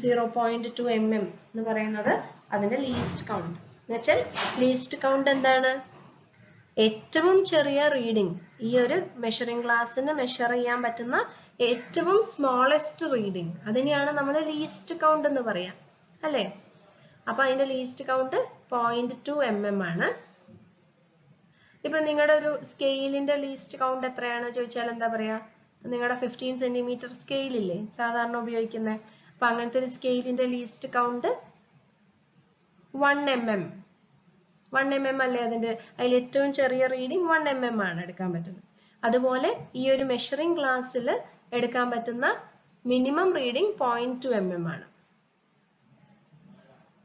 S1: 0.2 mm എന്ന് പറയുന്നത് അതിന്റെ ലീസ്റ്റ് കൗണ്ട്. എന്നുവെച്ചാൽ ലീസ്റ്റ് കൗണ്ട് എന്താണ്? ഏറ്റവും ചെറിയ റീഡിംഗ്, ഈ ഒരു മെഷറിംഗ് ഗ്ലാസ്സിന് മെഷർ ചെയ്യാൻ പറ്റുന്ന ഏറ്റവും സ്മോളസ്റ്റ് റീഡിംഗ്, അതിനെയാണ് നമ്മൾ ലീസ്റ്റ് കൗണ്ട് എന്ന് പറയാം, അല്ലേ? അപ്പൊ അതിന്റെ ലീസ്റ്റ് കൗണ്ട് 0.2 mm ആണ്. ഇപ്പൊ നിങ്ങളുടെ ഒരു സ്കെയിലിന്റെ ലീസ്റ്റ് കൗണ്ട് എത്രയാണ് ചോദിച്ചാൽ എന്താ പറയാ? നിങ്ങളുടെ 15 cm സ്കെയിലില്ലേ സാധാരണ ഉപയോഗിക്കുന്നത്? അപ്പൊ അങ്ങനത്തെ ഒരു സ്കെയിലിന്റെ ലീസ്റ്റ് കൗണ്ട് 1 mm. 1 mm അല്ലേ അതിന്റെ? അതിൽ ഏറ്റവും ചെറിയ റീഡിംഗ് 1 mm ആണ് എടുക്കാൻ പറ്റുന്നത്. അതുപോലെ ഈ ഒരു മെഷറിംഗ് ഗ്ലാസ്സിൽ എടുക്കാൻ പറ്റുന്ന മിനിമം റീഡിംഗ് 0.2 mm ആണ്.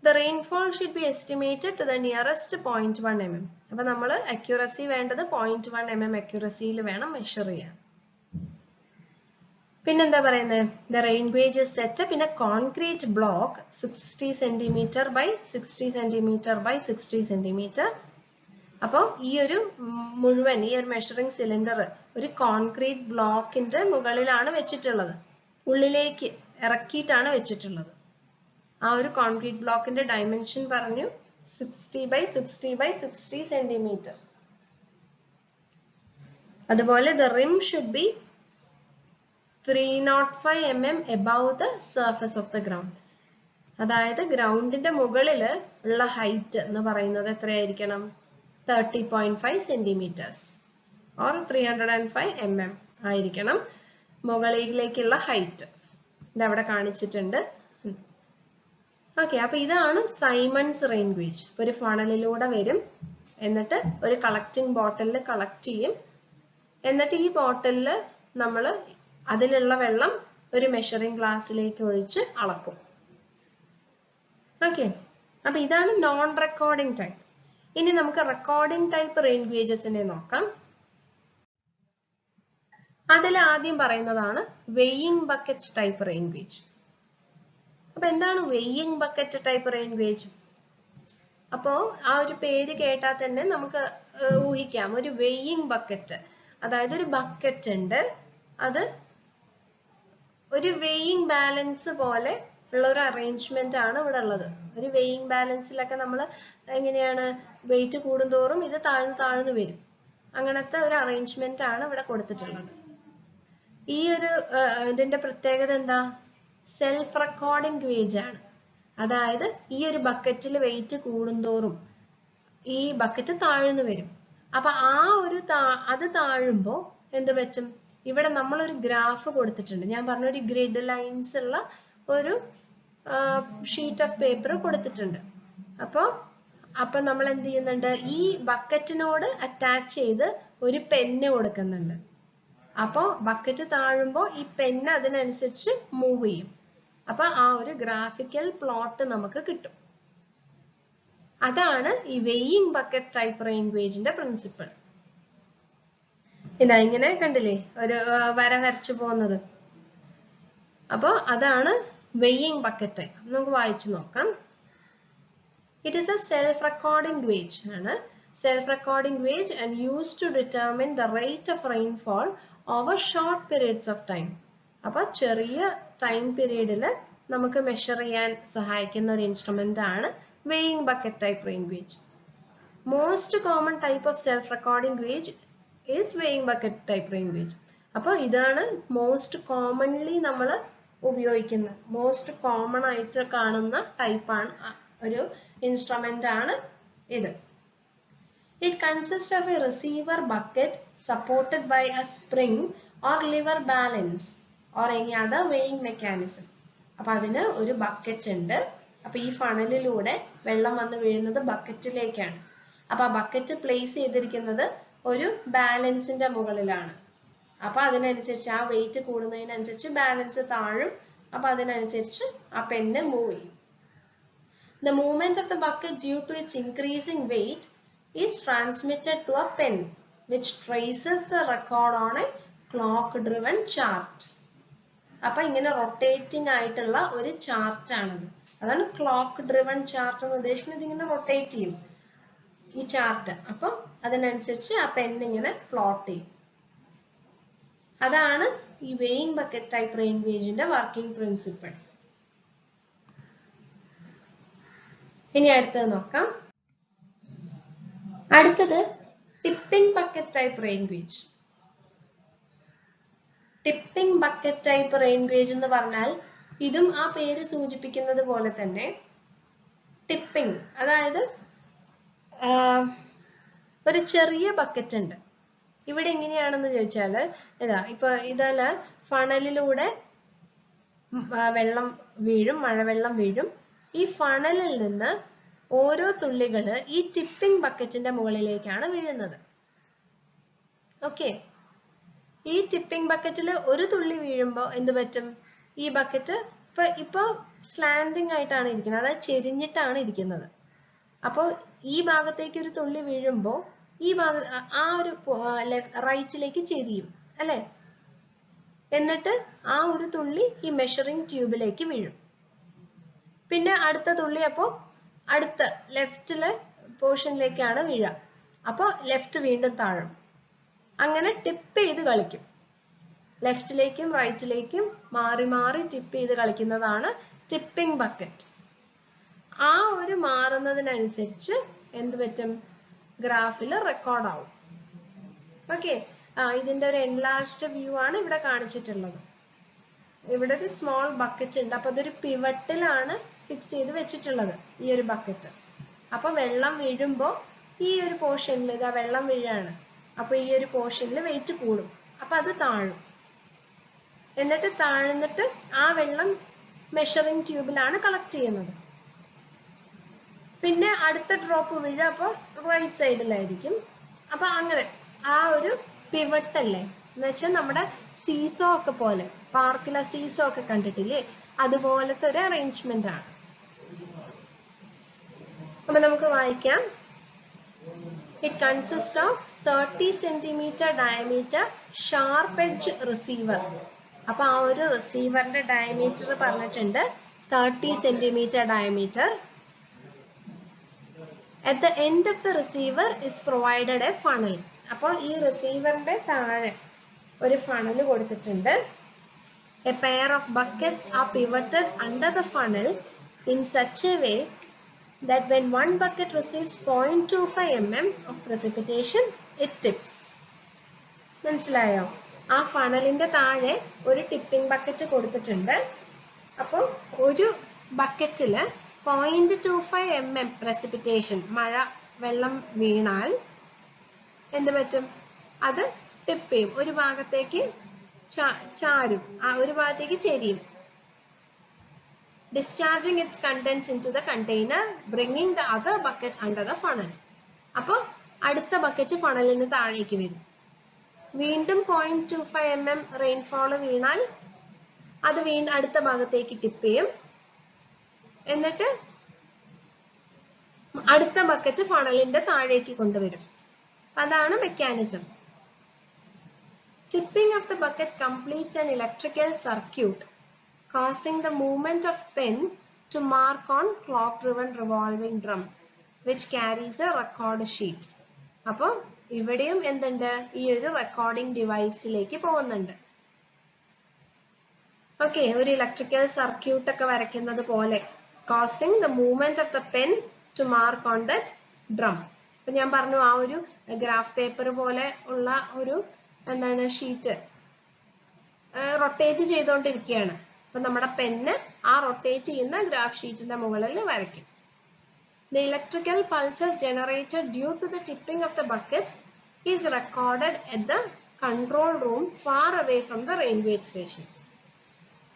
S1: The rainfall should be estimated to the nearest 0.1 mm. അപ്പൊ നമ്മൾ അക്യുറസി വേണ്ടത് 0.1 mm അക്യുറസിയിൽ വേണം മെഷർ ചെയ്യാൻ. പിന്നെന്താ പറയുന്നത്? The rain gauge is set up in a concrete block 60 cm by 60 cm by 60 cm. അപ്പോൾ ഈ ഒരു മുഴുവൻ ഈ ഒരു മെഷറിംഗ് സിലിണ്ടർ ഒരു കോൺക്രീറ്റ് ബ്ലോക്കിന്റെ മുകളിലാണ് വെച്ചിട്ടുള്ളത്, ഉള്ളിലേക്ക് ഇറക്കിയിട്ടാണ് വെച്ചിട്ടുള്ളത്. ആ ഒരു കോൺക്രീറ്റ് ബ്ലോക്കിന്റെ ഡയമെൻഷൻ പറഞ്ഞു 60 by 60 by 60 cm. അതുപോലെ the rim should be 305 mm above the surface of the ground. അതായത് ഗ്രൗണ്ടിന്റെ മുകളിൽ ഉള്ള ഹൈറ്റ് എന്ന് പറയുന്നത് എത്രയായിരിക്കണം? 30.5 centimeters or 305 mm ആയിരിക്കണം മുകളിലേക്കുള്ള ഹൈറ്റ്. ഇതവിടെ കാണിച്ചിട്ടുണ്ട്. ഓക്കെ, അപ്പൊ ഇതാണ് സൈമൺസ് റെയിൻ ഗേജ്. ഒരു ഫണലിലൂടെ വരും, എന്നിട്ട് ഒരു കളക്ടിങ് ബോട്ടിലിൽ കളക്ട് ചെയ്യും, എന്നിട്ട് ഈ ബോട്ടിലിൽ നമ്മൾ അതിലുള്ള വെള്ളം ഒരു മെഷറിംഗ് ഗ്ലാസ്സിലേക്ക് ഒഴിച്ച് അളക്കും. ഓക്കെ, അപ്പൊ ഇതാണ് നോൺ റെക്കോർഡിംഗ് ടൈപ്പ്. ഇനി നമുക്ക് റെക്കോർഡിംഗ് ടൈപ്പ് റെയിൻ ഗേജസിനെ നോക്കാം. അതിൽ ആദ്യം പറയുന്നതാണ് weighing bucket type rain gauge. അപ്പൊ എന്താണ് weighing bucket type rain gauge? അപ്പോ ആ ഒരു പേര് കേട്ടാൽ തന്നെ നമുക്ക് ഊഹിക്കാം, ഒരു വെയിങ് ബക്കറ്റ്, അതായത് ഒരു ബക്കറ്റ് ഉണ്ട്, അത് ഒരു വെയിങ് ബാലൻസ് പോലെ ഉള്ള ഒരു അറേഞ്ച്മെന്റ് ആണ് ഇവിടെ ഉള്ളത്. ഒരു വെയിങ് ബാലൻസിലൊക്കെ നമ്മൾ എങ്ങനെയാണ്, വെയിറ്റ് കൂടുന്തോറും ഇത് താഴ്ന്നു വരും. അങ്ങനത്തെ ഒരു അറേഞ്ച്മെന്റ് ആണ് ഇവിടെ കൊടുത്തിട്ടുള്ളത്. ഈ ഒരു ഇതിന്റെ പ്രത്യേകത എന്താ? സെൽഫ് റെക്കോർഡിംഗ് ഗേജ് ആണ്. അതായത് ഈ ഒരു ബക്കറ്റിൽ വെയിറ്റ് കൂടുന്തോറും ഈ ബക്കറ്റ് താഴ്ന്നു വരും. അപ്പൊ ആ ഒരു അത് താഴുമ്പോ എന്ത് പറ്റും? ഇവിടെ നമ്മളൊരു ഗ്രാഫ് കൊടുത്തിട്ടുണ്ട്. ഞാൻ പറഞ്ഞ ഒരു ഗ്രിഡ് ലൈൻസ് ഉള്ള ഒരു ഷീറ്റ് ഓഫ് പേപ്പർ കൊടുത്തിട്ടുണ്ട്. അപ്പൊ നമ്മൾ എന്ത് ചെയ്യുന്നുണ്ട്? ഈ ബക്കറ്റിനോട് അറ്റാച്ച് ചെയ്ത് ഒരു പെന്ന് കൊടുക്കുന്നുണ്ട്. അപ്പോ ബക്കറ്റ് താഴുമ്പോ ഈ പെന്ന് അതിനനുസരിച്ച് മൂവ് ചെയ്യും. അപ്പൊ ആ ഒരു ഗ്രാഫിക്കൽ പ്ലോട്ട് നമുക്ക് കിട്ടും. അതാണ് ഈ വെയിങ് ബക്കറ്റ് ടൈപ്പ് റെയിൻ ഗേജിന്റെ പ്രിൻസിപ്പിൾ. ഇതാ ഇങ്ങനെ കണ്ടില്ലേ, ഒരു വര വരച്ചു പോകുന്നത്. അപ്പൊ അതാണ് വെയിങ് ബക്കറ്റ് ടൈപ്പ്. നമുക്ക് വായിച്ചു നോക്കാം. It is a self-recording gauge ആണ്. Self-recording gauge and used to determine the rate of rainfall over short periods of time. അപ്പൊ ചെറിയ ടൈം പീരീഡിൽ നമുക്ക് മെഷർ ചെയ്യാൻ സഹായിക്കുന്ന ഒരു ഇൻസ്ട്രുമെന്റ് ആണ് weighing bucket type rain gauge. Most common type of self recording gauge is weighing bucket type rain gauge. അപ്പൊ ഇതാണ് മോസ്റ്റ് കോമൺലി നമ്മൾ ഉപയോഗിക്കുന്ന, മോസ്റ്റ് കോമൺ ആയിട്ട് കാണുന്ന ടൈപ്പാണ്, ഒരു ഇൻസ്ട്രുമെന്റ് ആണ് ഇത്. It consists of a receiver bucket supported by a spring or lever balance or any other weighing mechanism. അപ്പൊ അതിന് ഒരു ബക്കറ്റ് ഉണ്ട്. അപ്പൊ ഈ ഫണലിലൂടെ വെള്ളം വന്ന് വീഴുന്നത് ബക്കറ്റിലേക്കാണ്. അപ്പൊ ആ ബക്കറ്റ് പ്ലേസ് ചെയ്തിരിക്കുന്നത് ഒരു ബാലൻസിന്റെ മുകളിലാണ്. അപ്പൊ അതിനനുസരിച്ച് ആ വെയിറ്റ് കൂടുന്നതിനനുസരിച്ച് ബാലൻസ് താഴും. അപ്പൊ അതിനനുസരിച്ച് ആ പെന്ന് മൂവ് ചെയ്യും. The movement of the bucket due to its increasing weight is transmitted to a pen which traces the record on a clock driven chart. അപ്പൊ ഇങ്ങനെ റൊട്ടേറ്റിംഗ് ആയിട്ടുള്ള ഒരു ചാർട്ട് ആണത്. അതാണ് ക്ലോക്ക് ഡ്രിവൺ ചാർട്ട് എന്ന് ഉദ്ദേശിക്കുന്നത്. ഇങ്ങനെ റൊട്ടേറ്റ് ചെയ്യും ഈ ചാർട്ട്. അപ്പൊ അതിനനുസരിച്ച് ആ പെൻ ഇങ്ങനെ പ്ലോട്ട് ചെയ്യും. അതാണ് ഈ വെയിങ് ബക്കറ്റ് ടൈപ്പ് റെയിൻ ഗേജിന്റെ വർക്കിംഗ് പ്രിൻസിപ്പിൾ. ഇനി അടുത്തത് നോക്കാം. അടുത്തത് tipping bucket type rain gauge. Tipping bucket type rain gauge എന്ന് പറഞ്ഞാൽ ഇതും ആ പേര് സൂചിപ്പിക്കുന്നത് പോലെ തന്നെ ടിപ്പിംഗ്, അതായത് ഒരു ചെറിയ ബക്കറ്റ് ഉണ്ട്. ഇവിടെ എങ്ങനെയാണെന്ന് ചോദിച്ചാല് ഇപ്പൊ ഇതില് ഫണലിലൂടെ വെള്ളം വീഴും, മഴവെള്ളം വീഴും. ഈ ഫണലിൽ നിന്ന് ഓരോ തുള്ളികള് ഈ ടിപ്പിംഗ് ബക്കറ്റിന്റെ മുകളിലേക്കാണ് വീഴുന്നത്. ഓക്കെ, ഈ ടിപ്പിംഗ് ബക്കറ്റിൽ ഒരു തുള്ളി വീഴുമ്പോ എന്ത് പറ്റും? ഈ ബക്കറ്റ് ഇപ്പൊ സ്ലാൻഡിങ് ആയിട്ടാണ് ഇരിക്കുന്നത്, അതായത് ചെരിഞ്ഞിട്ടാണ് ഇരിക്കുന്നത്. അപ്പോൾ ഈ ഭാഗത്തേക്ക് ഒരു തുള്ളി വീഴുമ്പോ ഈ ആ ഒരു റൈറ്റിലേക്ക് ചെരിയും അല്ലെ? എന്നിട്ട് ആ ഒരു തുള്ളി ഈ മെഷറിംഗ് ട്യൂബിലേക്ക് വീഴും. പിന്നെ അടുത്ത തുള്ളി അപ്പോ അടുത്ത ലെഫ്റ്റിലെ പോർഷനിലേക്കാണ് വീഴുക. അപ്പൊ ലെഫ്റ്റ് വീണ്ടും താഴും. അങ്ങനെ ടിപ്പ് ചെയ്ത് കളിക്കും. ലെഫ്റ്റിലേക്കും റൈറ്റിലേക്കും മാറി മാറി ടിപ്പ് ചെയ്ത് കളിക്കുന്നതാണ് ടിപ്പിംഗ് ബക്കറ്റ്. ആ ഒരു മാറുന്നതിനനുസരിച്ച് എന്ത് പറ്റും? ഗ്രാഫിൽ റെക്കോർഡ് ആവും. ഓക്കെ, ഇതിന്റെ ഒരു എൻലാർജ്ഡ് വ്യൂ ആണ് ഇവിടെ കാണിച്ചിട്ടുള്ളത്. ഇവിടെ ഒരു സ്മോൾ ബക്കറ്റ് ഉണ്ട്. അപ്പൊ അതൊരു പിവട്ടിലാണ് ഫിക്സ് ചെയ്ത് വെച്ചിട്ടുള്ളത് ഈ ഒരു ബക്കറ്റ്. അപ്പൊ വെള്ളം വീഴുമ്പോ ഈ ഒരു പോർഷനിൽ ഇതാ വെള്ളം വീഴാണ്. അപ്പൊ ഈ ഒരു പോർഷനിൽ വെയിറ്റ് കൂടും. അപ്പൊ അത് താഴും. എന്നിട്ട് താഴ്ന്നിട്ട് ആ വെള്ളം മെഷറിംഗ് ട്യൂബിലാണ് കളക്ട് ചെയ്യുന്നത്. പിന്നെ അടുത്ത ഡ്രോപ്പ് വീഴുക അപ്പൊ റൈറ്റ് സൈഡിലായിരിക്കും. അപ്പൊ അങ്ങനെ ആ ഒരു പിവട്ട് അല്ലേ എന്ന് വെച്ചാൽ നമ്മുടെ സീസോ ഒക്കെ പോലെ പാർക്കിലെ സീസോ ഒക്കെ കണ്ടിട്ടില്ലേ അതുപോലത്തെ ഒരു അറേഞ്ച്മെന്റ് ആണ്. അപ്പൊ നമുക്ക് വായിക്കാം. It consists of 30 cm diameter sharp edge receiver. അപ്പൊ ആ ഒരു റിസീവറിന്റെ ഡയമീറ്റർ പറഞ്ഞിട്ടുണ്ട് 30 cm diameter. At the end of the receiver is provided a funnel. അപ്പോൾ ഈ റിസീവറിന്റെ താഴെ ഒരു ഫണൽ കൊടുത്തിട്ടുണ്ട്. A pair of buckets are pivoted under the funnel in such a way that when one bucket receives 0.25 mm of precipitation, it tips. മനസ്സിലായോ? ആ ഫണലിന്റെ താഴെ ഒരു tipping bucket കൊടുത്തിട്ടുണ്ട്. അപ്പോൾ ഒരു ബക്കറ്റില് 0.25 mm precipitation മഴ വെള്ളം വീണാൽ എന്ത് പറ്റും? അത് ടിപ്പ് ചെയ്യും, ഒരു ഭാഗത്തേക്ക് ചാരും, ഒരു ഭാഗത്തേക്ക് ചെരിയും. Discharging its contents into the container, bringing the other bucket under the funnel. അപ്പോൾ അടുത്ത ബക്കറ്റ് ഫണലിന് താഴേക്ക് വരും. വീണ്ടും 0.25 mm റെയിൻഫോൾ വീണാൽ അത് വീണ്ടും അടുത്ത ഭാഗത്തേക്ക് ടിപ്പ് ചെയ്യും. എന്നിട്ട് അടുത്ത ബക്കറ്റ് ഫണലിന്റെ താഴേക്ക് കൊണ്ടുവരും. അതാണ് mechanism. Tipping of the bucket completes an electrical circuit causing the movement of pen to mark on clock-driven revolving drum, which carries a record sheet. അപ്പോൾ ഇവിടെയും എന്തുണ്ട്? ഈ ഒരു റെക്കോർഡിംഗ് ഡിവൈസിലേക്ക് പോകുന്നുണ്ട്. ഓക്കെ, ഒരു ഇലക്ട്രിക്കൽ സർക്യൂട്ട് ഒക്കെ വരയ്ക്കുന്നത് പോലെ causing the movement of the pen to mark on that drum. അപ്പൊ ഞാൻ പറഞ്ഞു ആ ഒരു ഗ്രാഫ് പേപ്പർ പോലെ ഉള്ള ഒരു എന്താണ് ഷീറ്റ് റൊട്ടേറ്റ് ചെയ്തുകൊണ്ടിരിക്കുകയാണ്. അപ്പൊ നമ്മുടെ പെന്ന് ആ റൊട്ടേറ്റ് ചെയ്യുന്ന ഗ്രാഫ് ഷീറ്റിന്റെ മുകളിൽ വരയ്ക്കും. The electrical pulses generated due to the tipping of the bucket is recorded at the control room far away from the rain gauge station.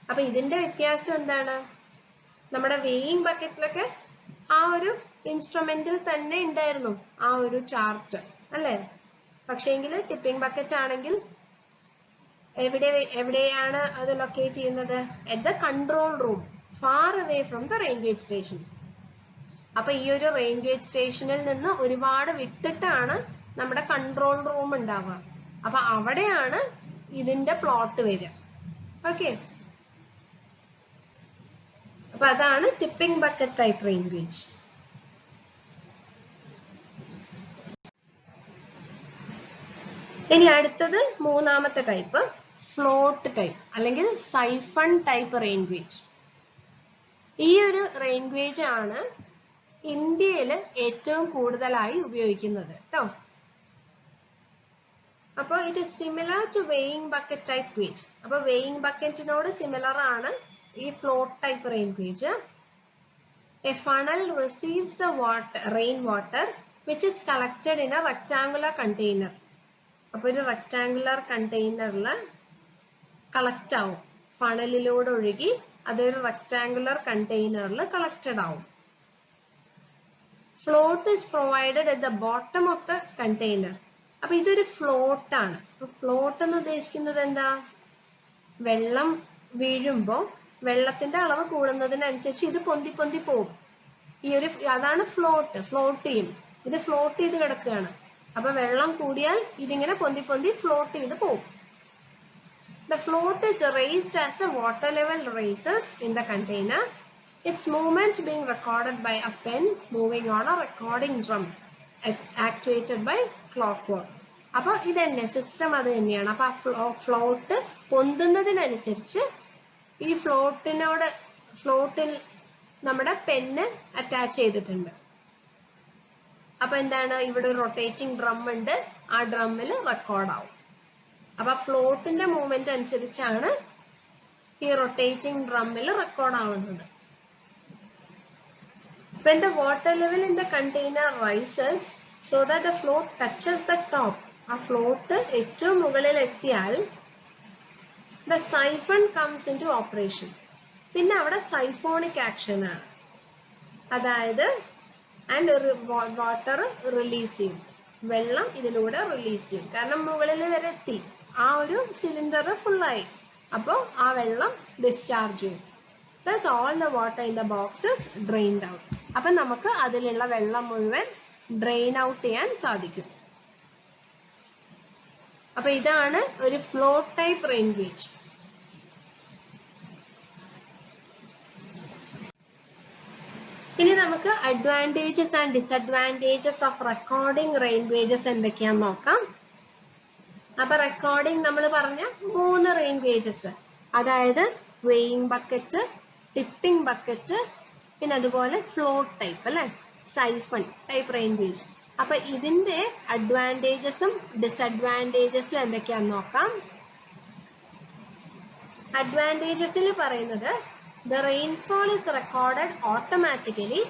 S1: അപ്പൊ ഇതിന്റെ വ്യത്യാസം എന്താണ്? നമ്മുടെ വെയിങ് ബക്കറ്റിലൊക്കെ ആ ഒരു ഇൻസ്ട്രുമെന്റിൽ തന്നെ ഉണ്ടായിരുന്നു ആ ഒരു ചാർട്ട് അല്ലേ? പക്ഷേങ്കിൽ ടിപ്പിംഗ് ബക്കറ്റ് ആണെങ്കിൽ എവിടെയാണ് അത് ലൊക്കേറ്റ് ചെയ്യുന്നത്? at the control room far away from the rain gauge station. അപ്പൊ ഈ ഒരു റെയിൻ ഗേജ് സ്റ്റേഷനിൽ നിന്ന് ഒരുപാട് വിട്ടിട്ടാണ് നമ്മുടെ കൺട്രോൾ റൂം ഉണ്ടാവുക. അപ്പൊ അവിടെയാണ് ഇതിന്റെ പ്ലോട്ട് വരിക. ഓക്കെ, അപ്പൊ അതാണ് tipping bucket type rain gauge. ഇനി അടുത്തത് മൂന്നാമത്തെ ടൈപ്പ് ഫ്ലോട്ട് ടൈപ്പ് അല്ലെങ്കിൽ സൈഫൺ ടൈപ്പ് റെയിൻ ഗേജ്. ഈ ഒരു റെയിൻ ഗേജ് ആണ് ഇന്ത്യയിൽ ഏറ്റവും കൂടുതലായി ഉപയോഗിക്കുന്നത് കേട്ടോ. അപ്പോൾ it is similar to weighing bucket type gauge. അപ്പൊ വെയിങ് ബക്കറ്റിനോട് സിമിലർ ആണ് ഈ float type rain gauge. A funnel receives the rain water which is collected in a rectangular container. അപ്പൊ ഒരു റെക്ടാങ്കുലർ കണ്ടെയ്നറിൽ കളക്ട് ആവും, ഫണലിലൂടെ ഒഴുകി അതൊരു റെക്ടാങ്കുലർ കണ്ടെയ്നറിൽ കളക്റ്റഡ് ആവും. Float is provided at the bottom of the container. അപ്പൊ ഇതൊരു ഫ്ലോട്ട് ആണ്. ഫ്ലോട്ട് എന്ന് ഉദ്ദേശിക്കുന്നത് എന്താ? വെള്ളം വീഴുമ്പോൾ വെള്ളത്തിന്റെ അളവ് കൂടുന്നതിനനുസരിച്ച് ഇത് പൊന്തി പൊന്തി പോകും. അതാണ് ഫ്ലോട്ട്. ഫ്ലോട്ട് ചെയ്യും. ഇത് ഫ്ലോട്ട് ചെയ്ത് കിടക്കുകയാണ്. അപ്പൊ വെള്ളം കൂടിയാൽ ഇതിങ്ങനെ പൊന്തി പൊന്തി ഫ്ലോട്ട് ചെയ്ത് പോകും. The float is raised as the water level raises in the container. Its movement being recorded by a pen moving on a recording drum actuated by clockwork. അപ്പൊ ഇതന്നെ സിസ്റ്റം അത് തന്നെയാണ്. അപ്പൊ ആ ഫ്ലോട്ട് പൊന്തുന്നതിനനുസരിച്ച് ഈ ഫ്ലോട്ടിൽ നമ്മുടെ പെന്ന് അറ്റാച്ച് ചെയ്തിട്ടുണ്ട്. അപ്പൊ എന്താണ്? ഇവിടെ ഒരു റൊട്ടേറ്റിംഗ് ഡ്രം ഉണ്ട്, ആ ഡ്രമ്മിൽ റെക്കോർഡ് ആവും. അപ്പൊ ഫ്ലോട്ടിന്റെ മൂവ്മെന്റ് അനുസരിച്ചാണ് ഈ റൊട്ടേറ്റിംഗ് ഡ്രമ്മിൽ റെക്കോർഡ് ആവുന്നത്. When the water level in the container rises so that the float touches the top, ആ ഫ്ലോട്ട് ഏറ്റവും മുകളിൽ എത്തിയാൽ the siphon comes into operation. പിന്നെ അവിടെ സൈഫോണിക് ആക്ഷൻ ആണ്. അതായത് വാട്ടർ റിലീസ് ചെയ്യും. വെള്ളം ഇതിലൂടെ റിലീസ് ചെയ്യും. കാരണം മുകളിൽ വരെ എത്തി, ആ ഒരു സിലിണ്ടർ ഫുള്ളായി, അപ്പോൾ ആ വെള്ളം ഡിസ്ചാർജ് ചെയ്യും. Thus all the water in the box is drained out. അപ്പം നമുക്ക് അതിലുള്ള വെള്ളം മുഴുവൻ ഡ്രെയിൻ ഔട്ട് ചെയ്യാൻ സാധിക്കും. അപ്പൊ ഇതാണ് ഒരു ഫ്ലോ ടൈപ്പ് റെയിൻ ഗേജ്. ഇനി നമുക്ക് advantages and disadvantages of recording rain gauges എന്തൊക്കെയാന്ന് നോക്കാം. അപ്പൊ റെക്കോർഡിംഗ് നമ്മൾ പറഞ്ഞ 3 റെയിൻ ഗേജസ്, അതായത് വെയിങ് ബക്കറ്റ്, ടിപ്പിംഗ് ബക്കറ്റ്, പിന്നെ അതുപോലെ ഫ്ലോട്ട് ടൈപ്പ് അല്ലെ, സൈഫൺ ടൈപ്പ് റെയിൻ ഗേജ്. അപ്പൊ ഇതിന്റെ അഡ്വാൻറ്റേജസും ഡിസഡ്വാൻറ്റേജസും എന്തൊക്കെയാന്ന് നോക്കാം. അഡ്വാൻറ്റേജസിൽ പറയുന്നത് the rainfall is recorded automatically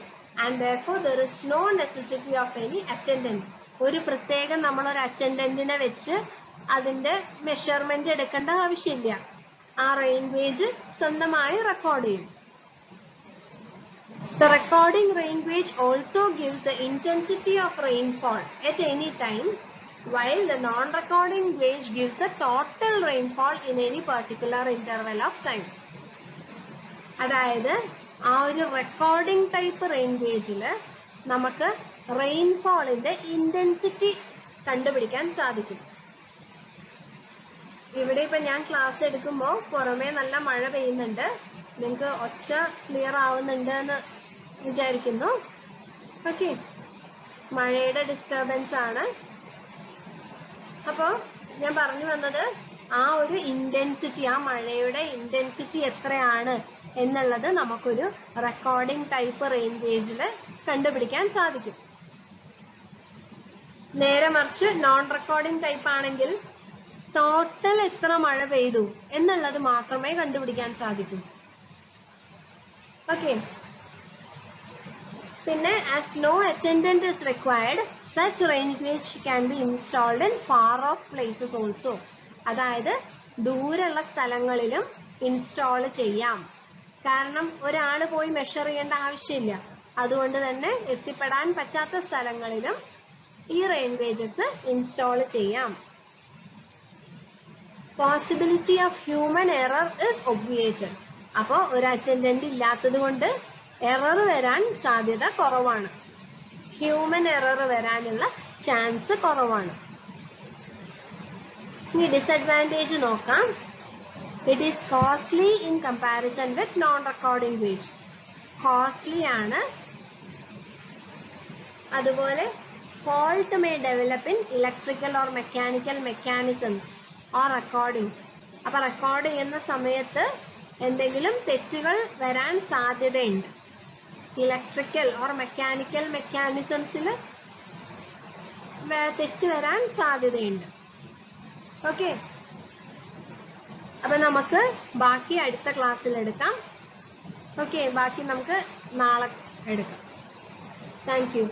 S1: and therefore there is no necessity of any attendant. ഒരു പ്രത്യേകം നമ്മൾ ഒരു അറ്റൻഡന്റിനെ വെച്ച് അതിന്റെ മെഷർമെന്റ് എടുക്കേണ്ട ആവശ്യമില്ല. ആ റെയിൻ ഗേജ് സ്വന്തമായി റെക്കോർഡ് ചെയ്യും. The recording rain gauge also gives the intensity of rainfall at any time, while the non-recording gauge gives the total rainfall in any particular interval of time. അതായത് ആ ഒരു recording type rain ഗേജില് നമുക്ക് റെയിൻഫോളിന്റെ intensity കണ്ടുപിടിക്കാൻ സാധിക്കും. ഇവിടെ ഇപ്പൊ ഞാൻ class എടുക്കുമ്പോൾ പുറമേ നല്ല മഴ പെയ്യുന്നുണ്ട്. നിങ്ങൾക്ക് ഒച്ച ക്ലിയർ ആവുന്നുണ്ട് എന്ന് വിചാരിക്കുന്നു. ഓക്കെ, മഴയുടെ ഡിസ്റ്റർബൻസ് ആണ്. അപ്പോ ഞാൻ പറഞ്ഞു വന്നത് ആ ഒരു ഇന്റൻസിറ്റി, ആ മഴയുടെ ഇന്റൻസിറ്റി എത്രയാണ് എന്നുള്ളത് നമുക്കൊരു റെക്കോർഡിംഗ് ടൈപ്പ് റെയിൻ ഗേജില് കണ്ടുപിടിക്കാൻ സാധിക്കും. നേരെ മറിച്ച് നോൺ റെക്കോർഡിംഗ് ടൈപ്പ് ആണെങ്കിൽ ടോട്ടൽ എത്ര മഴ പെയ്തു എന്നുള്ളത് മാത്രമേ കണ്ടുപിടിക്കാൻ സാധിക്കൂ. ഓക്കെ, പിന്നെ as no attendant is required, such rain gauge can be installed in far off places also. അതായത് ദൂരെയുള്ള സ്ഥലങ്ങളിലും ഇൻസ്റ്റാൾ ചെയ്യാം. കാരണം ഒരാള് പോയി മെഷർ ചെയ്യേണ്ട ആവശ്യമില്ല. അതുകൊണ്ട് തന്നെ എത്തിപ്പെടാൻ പറ്റാത്ത സ്ഥലങ്ങളിലും ഈ റെയിൻ ഗേജസ് ഇൻസ്റ്റാൾ ചെയ്യാം. Possibility of human error is obviated. അപ്പോൾ ഒരു അറ്റൻഡന്റ് ഇല്ലാത്തത് കൊണ്ട് എറർ വരാൻ സാധ്യത കുറവാണ്. ഹ്യൂമൻ എറർ വരാനുള്ള ചാൻസ് കുറവാണ്. ഇനി ഡിസഡ്വാൻറ്റേജ് നോക്കാം. It is costly in comparison with non-recording gauge. Costly ആണ്. അതുപോലെ fault may develop in electrical or mechanical mechanisms or recording. അപ്പൊ റെക്കോർഡ് ചെയ്യുന്ന സമയത്ത് എന്തെങ്കിലും തെറ്റുകൾ വരാൻ സാധ്യതയുണ്ട്. ഇലക്ട്രിക്കൽ ഓർ മെക്കാനിക്കൽ മെക്കാനിസംസിൽ തെറ്റ് വരാൻ സാധ്യതയുണ്ട്. ഓക്കെ, അപ്പൊ നമുക്ക് ബാക്കി അടുത്ത ക്ലാസ്സിൽ എടുക്കാം. ഓക്കെ, ബാക്കി നമുക്ക് നാളെ എടുക്കാം. Thank you.